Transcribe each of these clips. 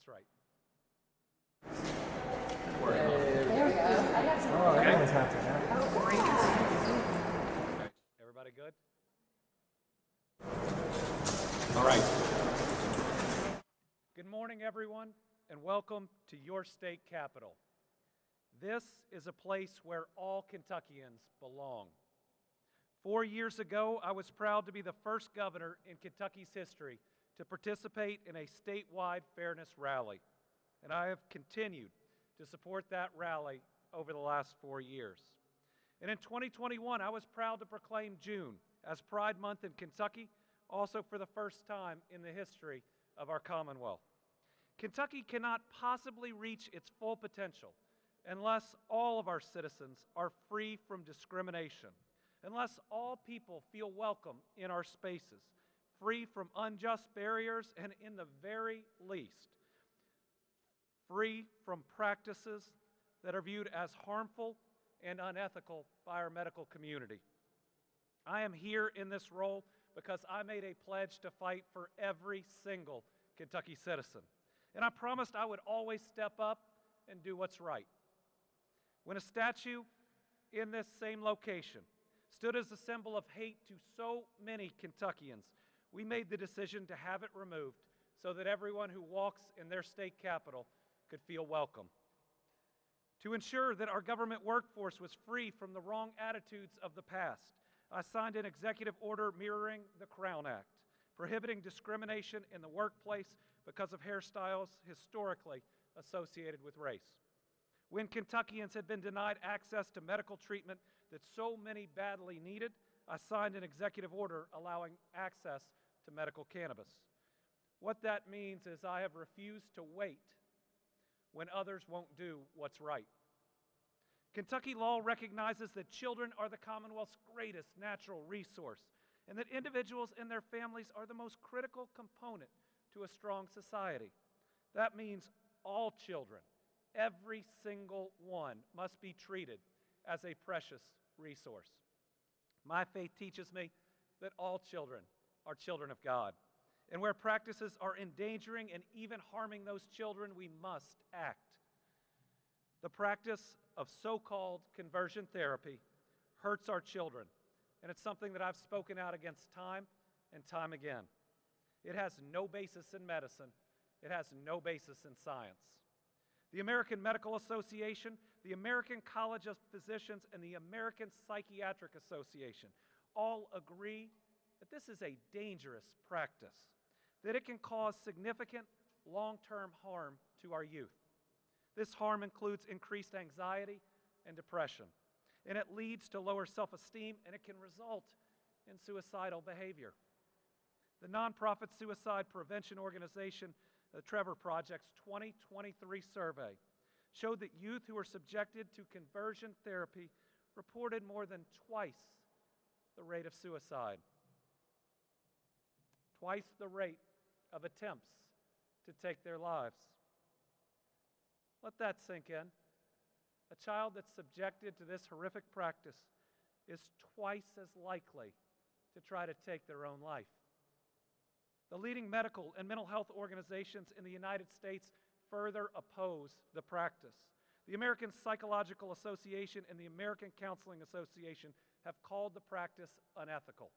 That's right. There we go. I got some. Oh, everyone's happy now. Okay. Everybody good? All right. Good morning, everyone, and welcome to your state capital. This is a place where all Kentuckians belong. 4 years ago, I was proud to be the first governor in Kentucky's history to participate in a statewide fairness rally, and I have continued to support that rally over the last 4 years. And in 2021, I was proud to proclaim June as Pride Month in Kentucky, also for the first time in the history of our Commonwealth. Kentucky cannot possibly reach its full potential unless all of our citizens are free from discrimination, unless all people feel welcome in our spaces, free from unjust barriers, and in the very least, free from practices that are viewed as harmful and unethical by our medical community. I am here in this role because I made a pledge to fight for every single Kentucky citizen. And I promised I would always step up and do what's right. When a statue in this same location stood as a symbol of hate to so many Kentuckians, we made the decision to have it removed so that everyone who walks in their state capital could feel welcome. To ensure that our government workforce was free from the wrong attitudes of the past, I signed an executive order mirroring the Crown Act, prohibiting discrimination in the workplace because of hairstyles historically associated with race. When Kentuckians had been denied access to medical treatment that so many badly needed, I signed an executive order allowing access to medical cannabis. What that means is I have refused to wait when others won't do what's right. Kentucky law recognizes that children are the Commonwealth's greatest natural resource, and that individuals and their families are the most critical component to a strong society. That means all children, every single one, must be treated as a precious resource. My faith teaches me that all children are children of God, and where practices are endangering and even harming those children, we must act. The practice of so-called conversion therapy hurts our children, and it's something that I've spoken out against time and time again. It has no basis in medicine. It has no basis in science. The American Medical Association, the American College of Physicians, and the American Psychiatric Association all agree that this is a dangerous practice, that it can cause significant long-term harm to our youth. This harm includes increased anxiety and depression, and it leads to lower self-esteem, and it can result in suicidal behavior. The nonprofit suicide prevention organization, the Trevor Project's 2023 survey showed that youth who were subjected to conversion therapy reported more than twice the rate of suicide, twice the rate of attempts to take their lives. Let that sink in. A child that's subjected to this horrific practice is twice as likely to try to take their own life. The leading medical and mental health organizations in the United States further oppose the practice. The American Psychological Association and the American Counseling Association have called the practice unethical.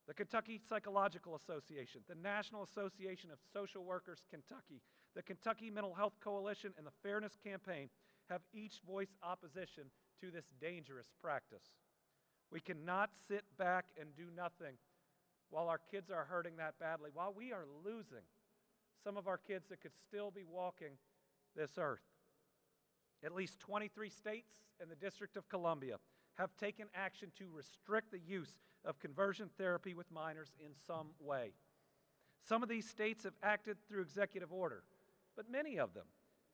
The Kentucky Psychological Association, the National Association of Social Workers Kentucky, the Kentucky Mental Health Coalition, and the Fairness Campaign have each voiced opposition to this dangerous practice. We cannot sit back and do nothing while our kids are hurting that badly, while we are losing some of our kids that could still be walking this earth. At least 23 states and the District of Columbia have taken action to restrict the use of conversion therapy with minors in some way. Some of these states have acted through executive order, but many of them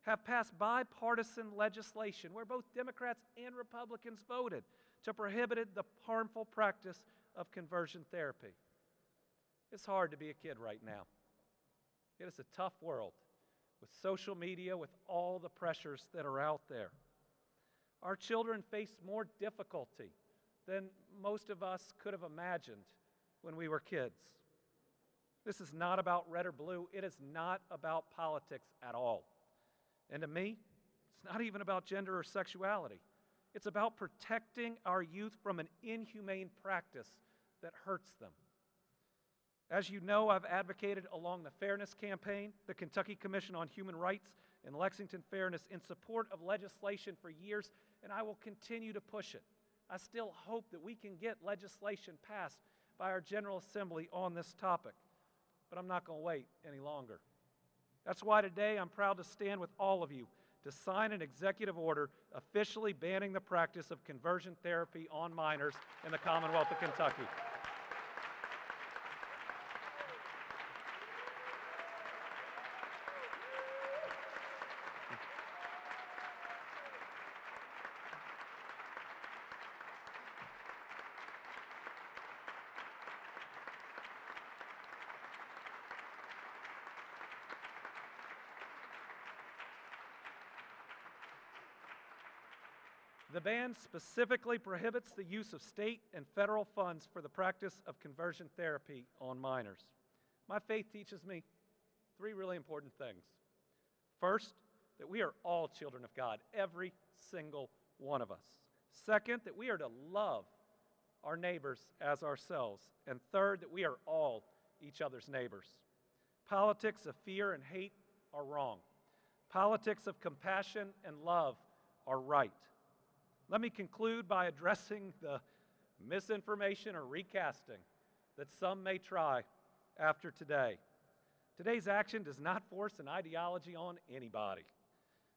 have passed bipartisan legislation where both Democrats and Republicans voted to prohibit the harmful practice of conversion therapy. It's hard to be a kid right now. It is a tough world with social media, with all the pressures that are out there. Our children face more difficulty than most of us could have imagined when we were kids. This is not about red or blue. It is not about politics at all. And to me, it's not even about gender or sexuality. It's about protecting our youth from an inhumane practice that hurts them. As you know, I've advocated along the Fairness Campaign, the Kentucky Commission on Human Rights, and Lexington Fairness in support of legislation for years, and I will continue to push it. I still hope that we can get legislation passed by our General Assembly on this topic, but I'm not going to wait any longer. That's why today I'm proud to stand with all of you to sign an executive order officially banning the practice of conversion therapy on minors in the Commonwealth of Kentucky. The ban specifically prohibits the use of state and federal funds for the practice of conversion therapy on minors. My faith teaches me three really important things. First, that we are all children of God, every single one of us. Second, that we are to love our neighbors as ourselves. And third, that we are all each other's neighbors. Politics of fear and hate are wrong. Politics of compassion and love are right. Let me conclude by addressing the misinformation or recasting that some may try after today. Today's action does not force an ideology on anybody.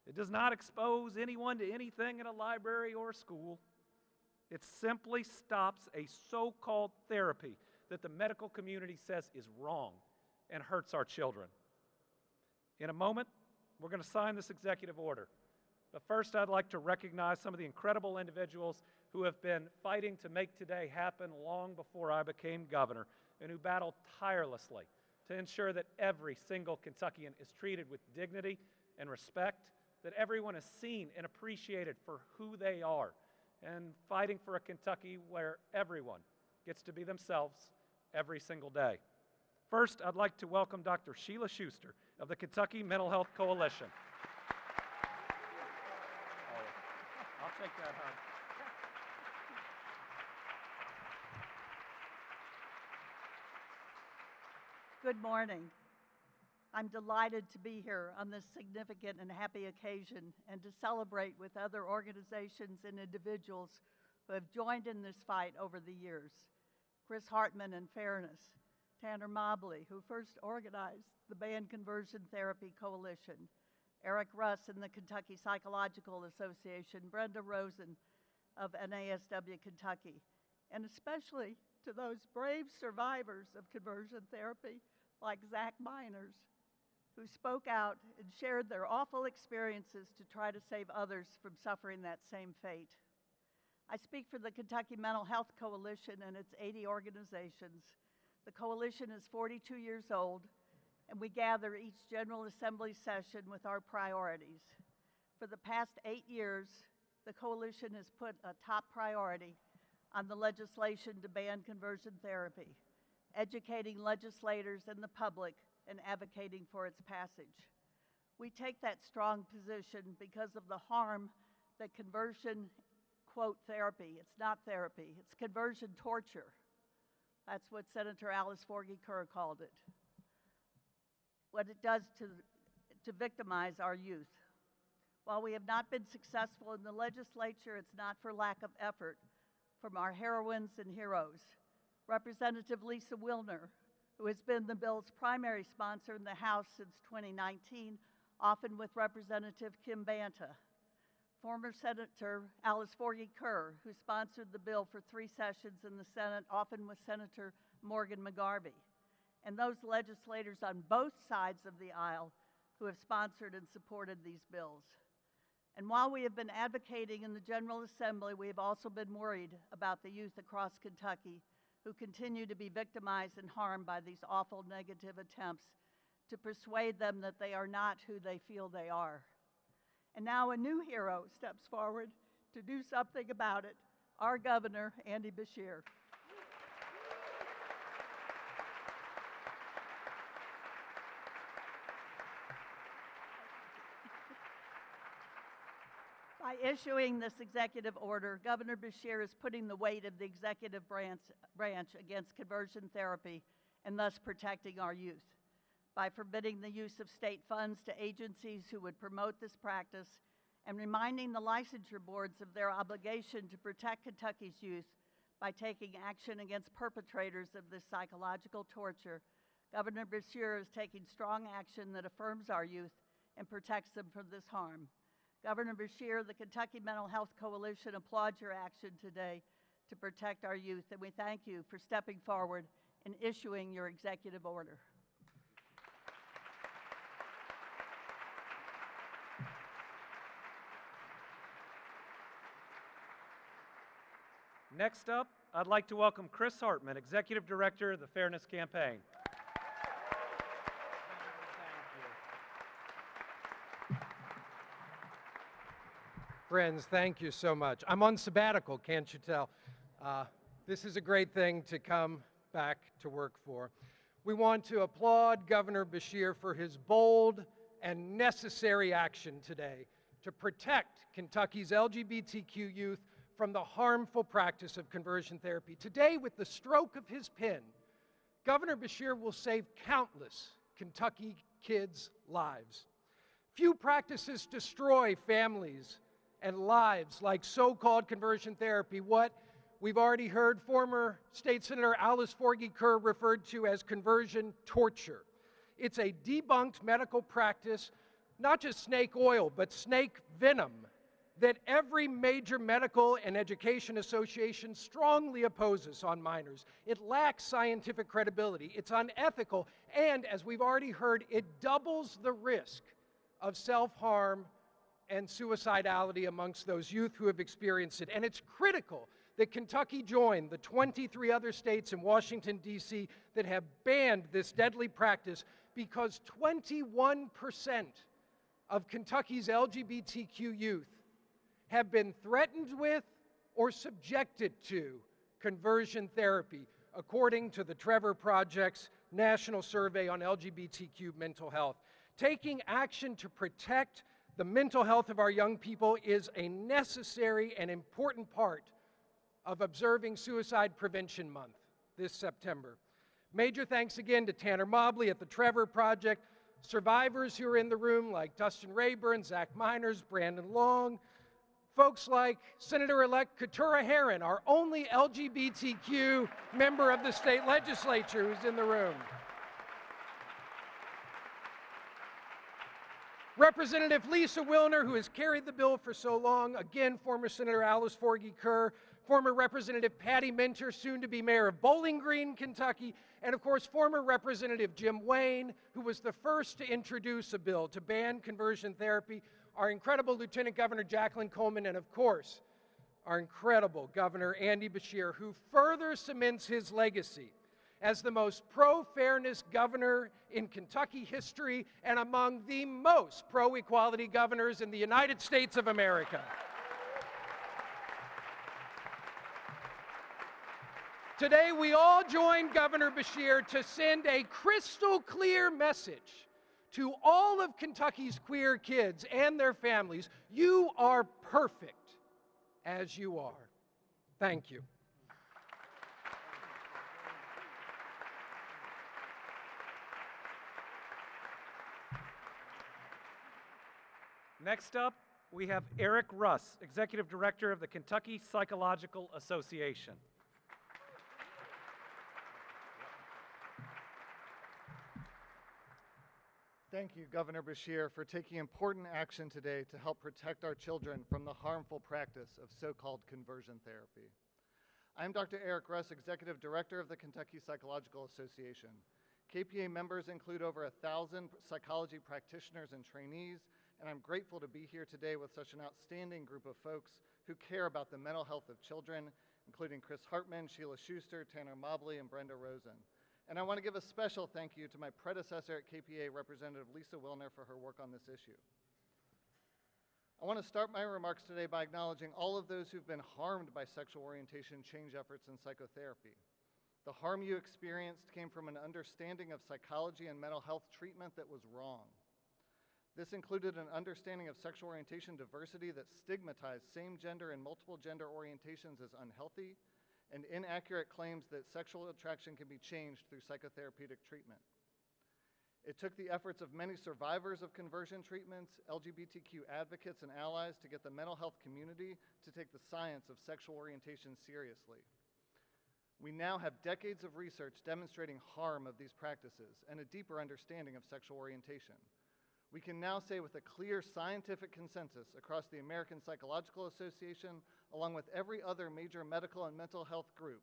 It does not expose anyone to anything in a library or a school. It simply stops a so-called therapy that the medical community says is wrong and hurts our children. In a moment, we're going to sign this executive order. But first, I'd like to recognize some of the incredible individuals who have been fighting to make today happen long before I became governor and who battled tirelessly to ensure that every single Kentuckian is treated with dignity and respect, that everyone is seen and appreciated for who they are, and fighting for a Kentucky where everyone gets to be themselves every single day. First, I'd like to welcome Dr. Sheila Schuster of the Kentucky Mental Health Coalition. I'll take that hug. Good morning. I'm delighted to be here on this significant and happy occasion and to celebrate with other organizations and individuals who have joined in this fight over the years. Chris Hartman and Fairness, Tanner Mobley, who first organized the Banned Conversion Therapy Coalition, Eric Russ and the Kentucky Psychological Association, Brenda Rosen of NASW Kentucky, and especially to those brave survivors of conversion therapy like Zach Miners, who spoke out and shared their awful experiences to try to save others from suffering that same fate. I speak for the Kentucky Mental Health Coalition and its 80 organizations. The coalition is 42 years old, and we gather each General Assembly session with our priorities. For the past 8 years, the coalition has put a top priority on the legislation to ban conversion therapy, educating legislators and the public and advocating for its passage. We take that strong position because of the harm that conversion, quote, therapy, it's not therapy, it's conversion torture. That's what Senator Alice Forgy Kerr called it. What it does to victimize our youth. While we have not been successful in the legislature, it's not for lack of effort from our heroines and heroes. Representative Lisa Wilner, who has been the bill's primary sponsor in the House since 2019, often with Representative Kim Banta. Former Senator Alice Forgy Kerr, who sponsored the bill for 3 sessions in the Senate, often with Senator Morgan McGarvey. And those legislators on both sides of the aisle who have sponsored and supported these bills. And while we have been advocating in the General Assembly, we have also been worried about the youth across Kentucky who continue to be victimized and harmed by these awful negative attempts to persuade them that they are not who they feel they are. And now a new hero steps forward to do something about it, our governor, Andy Beshear. Our governor, Andy Beshear, By issuing this executive order, Governor Beshear is putting the weight of the executive branch against conversion therapy and thus protecting our youth. By forbidding the use of state funds to agencies who would promote this practice and reminding the licensure boards of their obligation to protect Kentucky's youth by taking action against perpetrators of this psychological torture, Governor Beshear is taking strong action that affirms our youth and protects them from this harm. Governor Beshear, the Kentucky Mental Health Coalition applauds your action today to protect our youth, and we thank you for stepping forward and issuing your executive order. Next up, I'd like to welcome Chris Hartman, Executive Director of the Fairness Campaign. Friends, thank you so much. I'm on sabbatical, can't you tell? This is a great thing to come back to work for. We want to applaud Governor Beshear for his bold and necessary action today to protect Kentucky's LGBTQ youth from the harmful practice of conversion therapy. Today, with the stroke of his pen, Governor Beshear will save countless Kentucky kids' lives. Few practices destroy families and lives like so-called conversion therapy, what we've already heard former State Senator Alice Forgy-Kerr referred to as conversion torture. It's a debunked medical practice, not just snake oil, but snake venom, that every major medical and education association strongly opposes on minors. It lacks scientific credibility, it's unethical, and as we've already heard, it doubles the risk of self-harm and suicidality amongst those youth who have experienced it. And it's critical that Kentucky join the 23 other states and Washington, D.C. that have banned this deadly practice, because 21% of Kentucky's LGBTQ youth have been threatened with or subjected to conversion therapy, according to the Trevor Project's National Survey on LGBTQ mental health. Taking action to protect the mental health of our young people is a necessary and important part of observing Suicide Prevention Month this September. Major thanks again to Tanner Mobley at the Trevor Project, survivors who are in the room like Dustin Rayburn, Zach Miners, Brandon Long, folks like Senator-elect Keturah Herron, our only LGBTQ member of the state legislature who's in the room. Representative Lisa Wilner, who has carried the bill for so long, again, former Senator Alice Forgy-Kerr, former Representative Patty Minter, soon to be mayor of Bowling Green, Kentucky, and of course, former Representative Jim Wayne, who was the first to introduce a bill to ban conversion therapy, our incredible Lieutenant Governor Jacqueline Coleman, and of course, our incredible Governor Andy Beshear, who further cements his legacy as the most pro-fairness governor in Kentucky history and among the most pro-equality governors in the United States of America. Today, we all join Governor Beshear to send a crystal clear message to all of Kentucky's queer kids and their families. You are perfect as you are. Thank you. Next up, we have Eric Russ, Executive Director of the Kentucky Psychological Association. Thank you, Governor Beshear, for taking important action today to help protect our children from the harmful practice of so-called conversion therapy. I'm Dr. Eric Russ, Executive Director of the Kentucky Psychological Association. KPA members include over 1,000 psychology practitioners and trainees, and I'm grateful to be here today with such an outstanding group of folks who care about the mental health of children, including Chris Hartman, Sheila Schuster, Tanner Mobley, and Brenda Rosen. And I want to give a special thank you to my predecessor at KPA, Representative Lisa Wilner, for her work on this issue. I want to start my remarks today by acknowledging all of those who've been harmed by sexual orientation change efforts in psychotherapy. The harm you experienced came from an understanding of psychology and mental health treatment that was wrong. This included an understanding of sexual orientation diversity that stigmatized same-gender and multiple gender orientations as unhealthy, and inaccurate claims that sexual attraction can be changed through psychotherapeutic treatment. It took the efforts of many survivors of conversion treatments, LGBTQ advocates, and allies to get the mental health community to take the science of sexual orientation seriously. We now have decades of research demonstrating harm of these practices and a deeper understanding of sexual orientation. We can now say with a clear scientific consensus across the American Psychological Association, along with every other major medical and mental health group,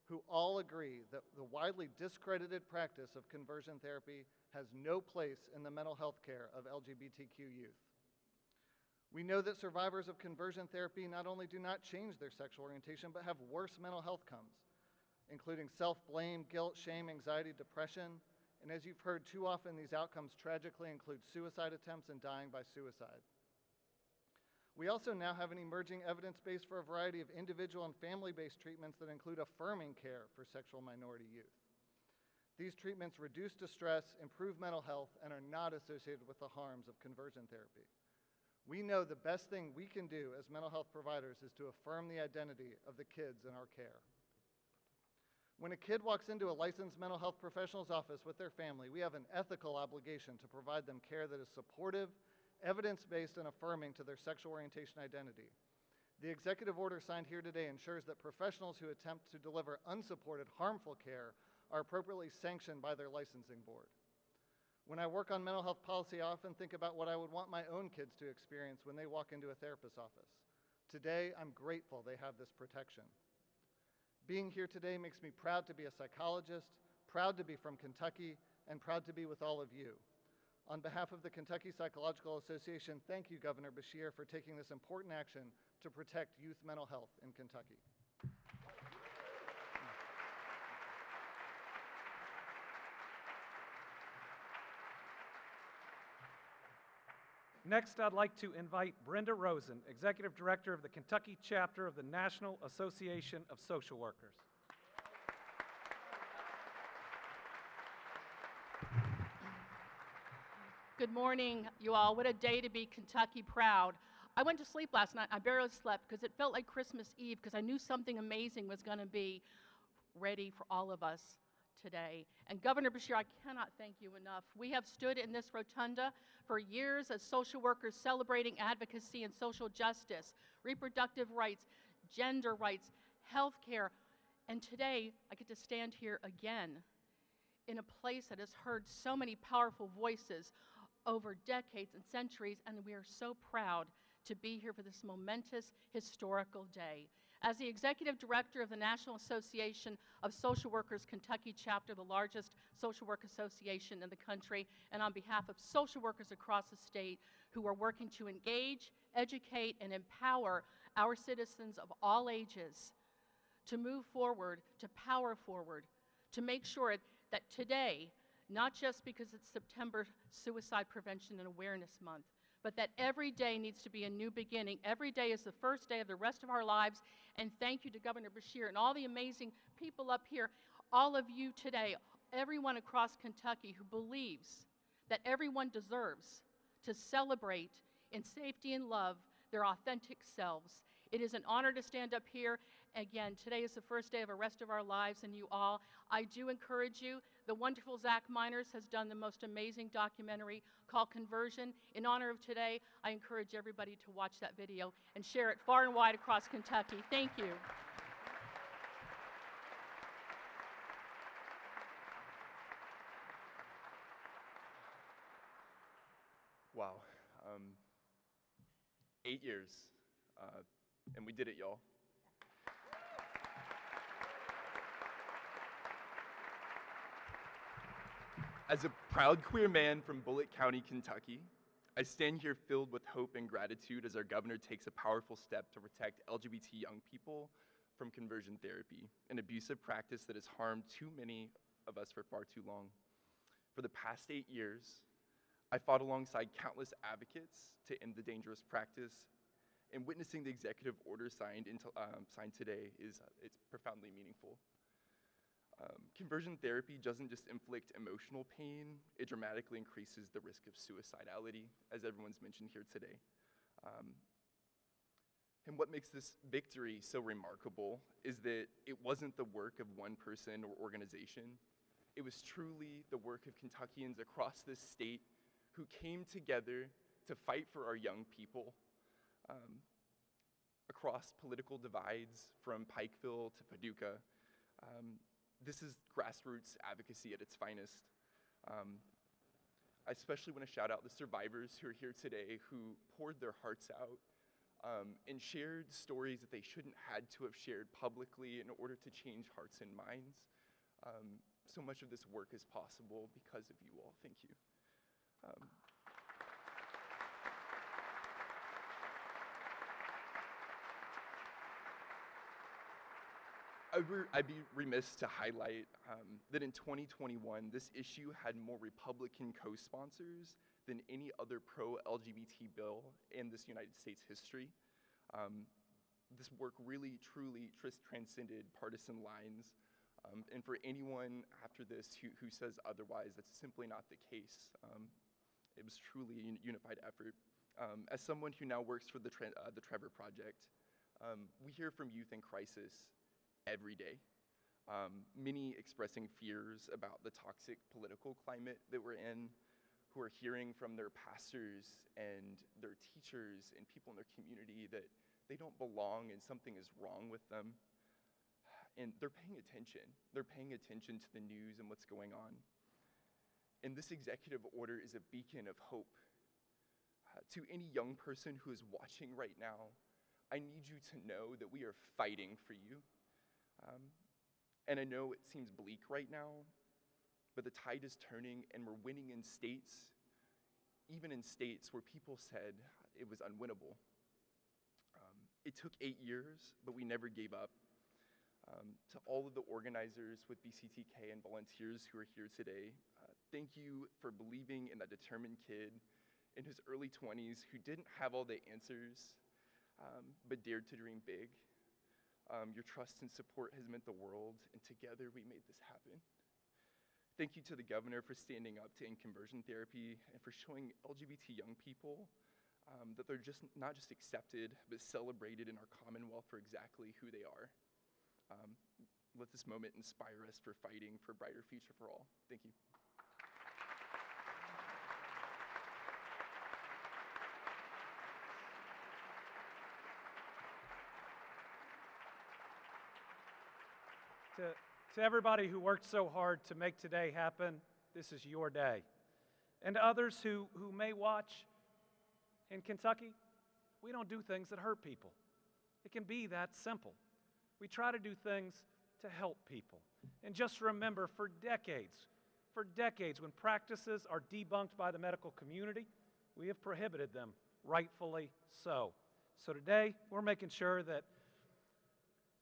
who all agree that the widely discredited practice of conversion therapy has no place in the mental health care of LGBTQ youth. We know that survivors of conversion therapy not only do not change their sexual orientation, but have worse mental health outcomes, including self-blame, guilt, shame, anxiety, depression, and as you've heard too often, these outcomes tragically include suicide attempts and dying by suicide. We also now have an emerging evidence base for a variety of individual and family-based treatments that include affirming care for sexual minority youth. These treatments reduce distress, improve mental health, and are not associated with the harms of conversion therapy. We know the best thing we can do as mental health providers is to affirm the identity of the kids in our care. When a kid walks into a licensed mental health professional's office with their family, we have an ethical obligation to provide them care that is supportive, evidence-based, and affirming to their sexual orientation identity. The executive order signed here today ensures that professionals who attempt to deliver unsupported, harmful care are appropriately sanctioned by their licensing board. When I work on mental health policy, I often think about what I would want my own kids to experience when they walk into a therapist's office. Today, I'm grateful they have this protection. Being here today makes me proud to be a psychologist, proud to be from Kentucky, and proud to be with all of you. On behalf of the Kentucky Psychological Association, thank you, Governor Beshear, for taking this important action to protect youth mental health in Kentucky. Next, I'd like to invite Brenda Rosen, Executive Director of the Kentucky Chapter of the National Association of Social Workers. Good morning, you all. What a day to be Kentucky proud. I went to sleep last night. I barely slept because it felt like Christmas Eve because I knew something amazing was going to be ready for all of us today. And Governor Beshear, I cannot thank you enough. We have stood in this rotunda for years as social workers celebrating advocacy and social justice, reproductive rights, gender rights, health care. And today, I get to stand here again in a place that has heard so many powerful voices over decades and centuries, and we are so proud to be here for this momentous historical day. As the Executive Director of the National Association of Social Workers Kentucky Chapter, the largest social work association in the country, and on behalf of social workers across the state who are working to engage, educate, and empower our citizens of all ages to move forward, to power forward, to make sure that today, not just because it's September Suicide Prevention and Awareness Month, but that every day needs to be a new beginning. Every day is the first day of the rest of our lives. And thank you to Governor Beshear and all the amazing people up here, all of you today, everyone across Kentucky who believes that everyone deserves to celebrate in safety and love their authentic selves. It is an honor to stand up here. Again, today is the first day of the rest of our lives, and you all, I do encourage you. The wonderful Zach Miners has done the most amazing documentary called Conversion. In honor of today, I encourage everybody to watch that video and share it far and wide across Kentucky. Thank you. Wow. 8 years, and we did it, y'all. As a proud queer man from Bullitt County, Kentucky, I stand here filled with hope and gratitude as our governor takes a powerful step to protect LGBT young people from conversion therapy, an abusive practice that has harmed too many of us for far too long. For the past 8 years, I fought alongside countless advocates to end the dangerous practice, and witnessing the executive order signed today it's profoundly meaningful. conversion therapy doesn't just inflict emotional pain, it dramatically increases the risk of suicidality, as everyone's mentioned here today. And what makes this victory so remarkable is that it wasn't the work of one person or organization. It was truly the work of Kentuckians across this state who came together to fight for our young people across political divides from Pikeville to Paducah. This is grassroots advocacy at its finest. I especially want to shout out the survivors who are here today who poured their hearts out and shared stories that they shouldn't had to have shared publicly in order to change hearts and minds. So much of this work is possible because of you all. Thank you. I'd be remiss to highlight that in 2021, this issue had more Republican co-sponsors than any other pro-LGBT bill in this United States history. This work really, truly transcended partisan lines. And for anyone after this who says otherwise, that's simply not the case. It was truly a unified effort. As someone who now works for the Trevor Project, we hear from youth in crisis every day. Many expressing fears about the toxic political climate that we're in, who are hearing from their pastors and their teachers and people in their community that they don't belong and something is wrong with them. And they're paying attention. They're paying attention to the news and what's going on. And this executive order is a beacon of hope. To any young person who is watching right now, I need you to know that we are fighting for you. And I know it seems bleak right now, but the tide is turning and we're winning in states, even in states where people said it was unwinnable. It took 8 years, but we never gave up. To all of the organizers with BCTK and volunteers who are here today, thank you for believing in that determined kid in his early 20s who didn't have all the answers, but dared to dream big. Your trust and support has meant the world, and together we made this happen. Thank you to the governor for standing up to end conversion therapy and for showing LGBT young people that they're not just accepted, but celebrated in our Commonwealth for exactly who they are. Let this moment inspire us for fighting for a brighter future for all. Thank you. To everybody who worked so hard to make today happen, this is your day. And to others who may watch in Kentucky, we don't do things that hurt people. It can be that simple. We try to do things to help people. And just remember, for decades, when practices are debunked by the medical community, we have prohibited them, rightfully so. So today, we're making sure that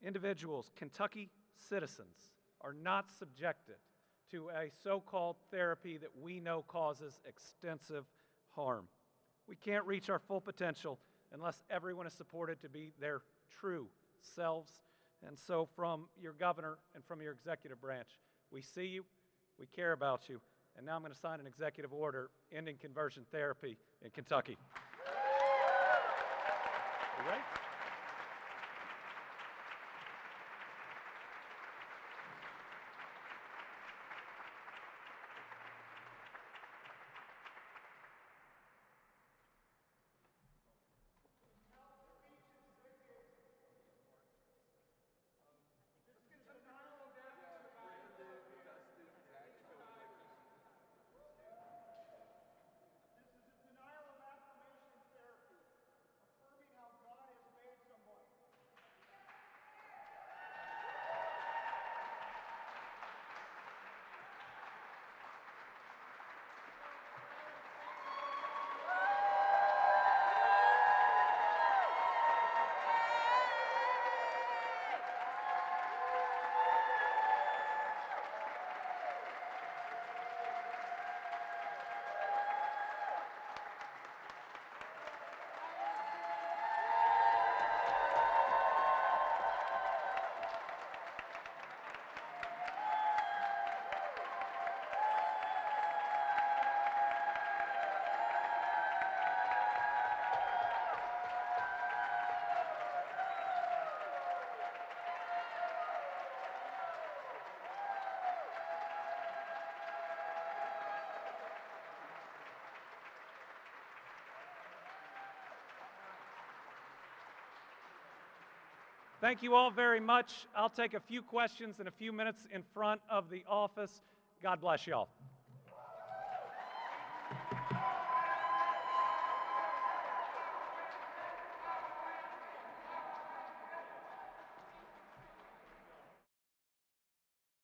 individuals, Kentucky citizens, are not subjected to a so-called therapy that we know causes extensive harm. We can't reach our full potential unless everyone is supported to be their true selves. And so from your governor and from your executive branch, we see you, we care about you, and now I'm going to sign an executive order ending conversion therapy in Kentucky. You ready? This is a denial of affirmation therapy, affirming how God has made Thank you all very much. I'll take a few questions in a few minutes in front of the office. God bless y'all.